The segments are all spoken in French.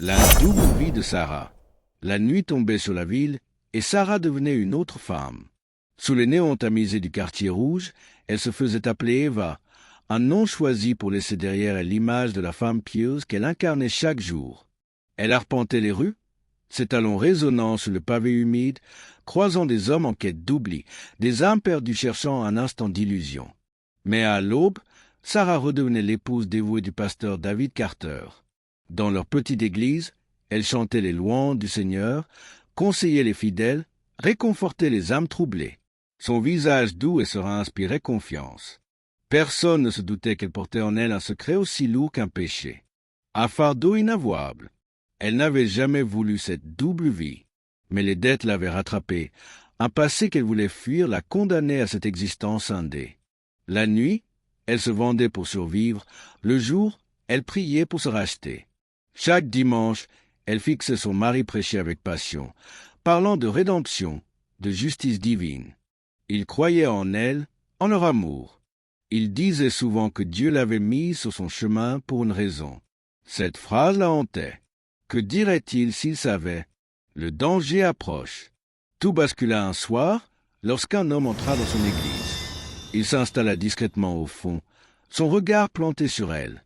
La double vie de Sarah. La nuit tombait sur la ville et Sarah devenait une autre femme. Sous les néons tamisés du quartier rouge, elle se faisait appeler Eva, un nom choisi pour laisser derrière elle l'image de la femme pieuse qu'elle incarnait chaque jour. Elle arpentait les rues, ses talons résonnant sur le pavé humide, croisant des hommes en quête d'oubli, des âmes perdues cherchant un instant d'illusion. Mais à l'aube, Sarah redevenait l'épouse dévouée du pasteur David Carter. Dans leur petite église, elle chantait les louanges du Seigneur, conseillait les fidèles, réconfortait les âmes troublées. Son visage doux et serein inspirait confiance. Personne ne se doutait qu'elle portait en elle un secret aussi lourd qu'un péché. Un fardeau inavouable. Elle n'avait jamais voulu cette double vie, mais les dettes l'avaient rattrapée. Un passé qu'elle voulait fuir la condamnait à cette existence scindée. La nuit, elle se vendait pour survivre. Le jour, elle priait pour se racheter. Chaque dimanche, elle fixait son mari prêcher avec passion, parlant de rédemption, de justice divine. Il croyait en elle, en leur amour. Il disait souvent que Dieu l'avait mise sur son chemin pour une raison. Cette phrase la hantait. Que dirait-il s'il savait? Le danger approche. Tout bascula un soir, lorsqu'un homme entra dans son église. Il s'installa discrètement au fond, son regard planté sur elle.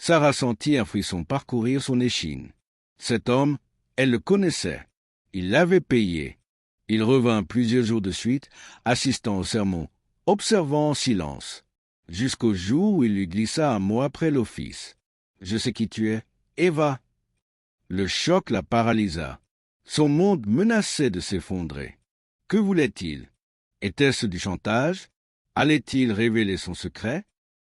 Sarah sentit un frisson parcourir son échine. Cet homme, elle le connaissait. Il l'avait payé. Il revint plusieurs jours de suite, assistant au sermon, observant en silence, jusqu'au jour où il lui glissa un mot après l'office. « Je sais qui tu es, Eva. » Le choc la paralysa. Son monde menaçait de s'effondrer. Que voulait-il? Était-ce du chantage? Allait-il révéler son secret?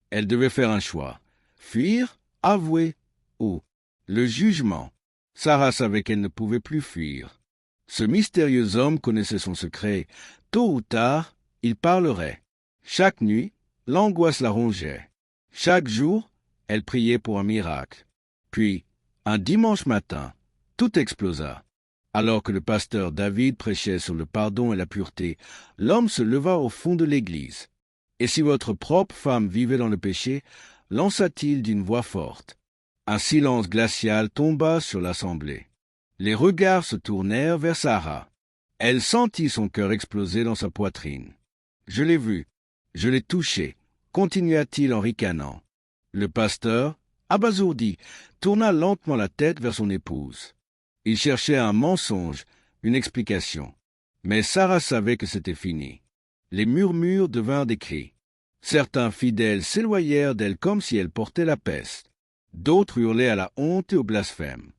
Elle devait faire un choix. Fuir, avouer ou le jugement. Sarah savait qu'elle ne pouvait plus fuir. Ce mystérieux homme connaissait son secret. Tôt ou tard, il parlerait. Chaque nuit, l'angoisse la rongeait. Chaque jour, elle priait pour un miracle. Puis, un dimanche matin, tout explosa. Alors que le pasteur David prêchait sur le pardon et la pureté, l'homme se leva au fond de l'église. « Et si votre propre femme vivait dans le péché ?» lança-t-il d'une voix forte. Un silence glacial tomba sur l'assemblée. Les regards se tournèrent vers Sarah. Elle sentit son cœur exploser dans sa poitrine. « Je l'ai vu, je l'ai touché », continua-t-il en ricanant. Le pasteur, abasourdi, tourna lentement la tête vers son épouse. Il cherchait un mensonge, une explication. Mais Sarah savait que c'était fini. Les murmures devinrent des cris. Certains fidèles s'éloignèrent d'elle comme si elle portait la peste. D'autres hurlaient à la honte et au blasphème.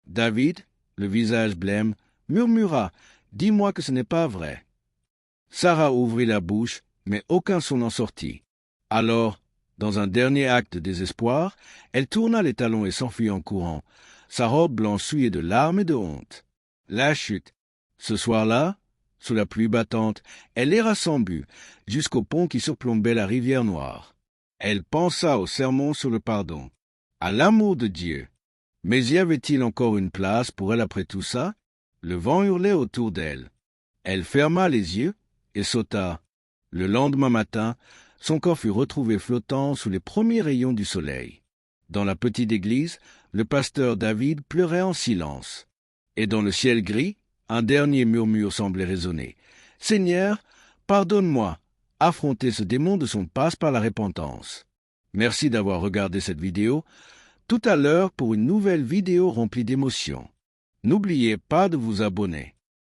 David, le visage blême, murmura « Dis-moi que ce n'est pas vrai ». Sarah ouvrit la bouche, mais aucun son n'en sortit. Alors, dans un dernier acte de désespoir, elle tourna les talons et s'enfuit en courant, sa robe blanche souillée de larmes et de honte. La chute. Ce soir-là, sous la pluie battante, elle erra sans but, jusqu'au pont qui surplombait la rivière Noire. Elle pensa au sermon sur le pardon, à l'amour de Dieu. Mais y avait-il encore une place pour elle après tout ça? Le vent hurlait autour d'elle. Elle ferma les yeux et sauta. Le lendemain matin, son corps fut retrouvé flottant sous les premiers rayons du soleil. Dans la petite église, le pasteur David pleurait en silence. Et dans le ciel gris, un dernier murmure semblait résonner. « Seigneur, pardonne-moi. » Affronter ce démon de son passe par la repentance. Merci d'avoir regardé cette vidéo. Tout à l'heure pour une nouvelle vidéo remplie d'émotions. N'oubliez pas de vous abonner.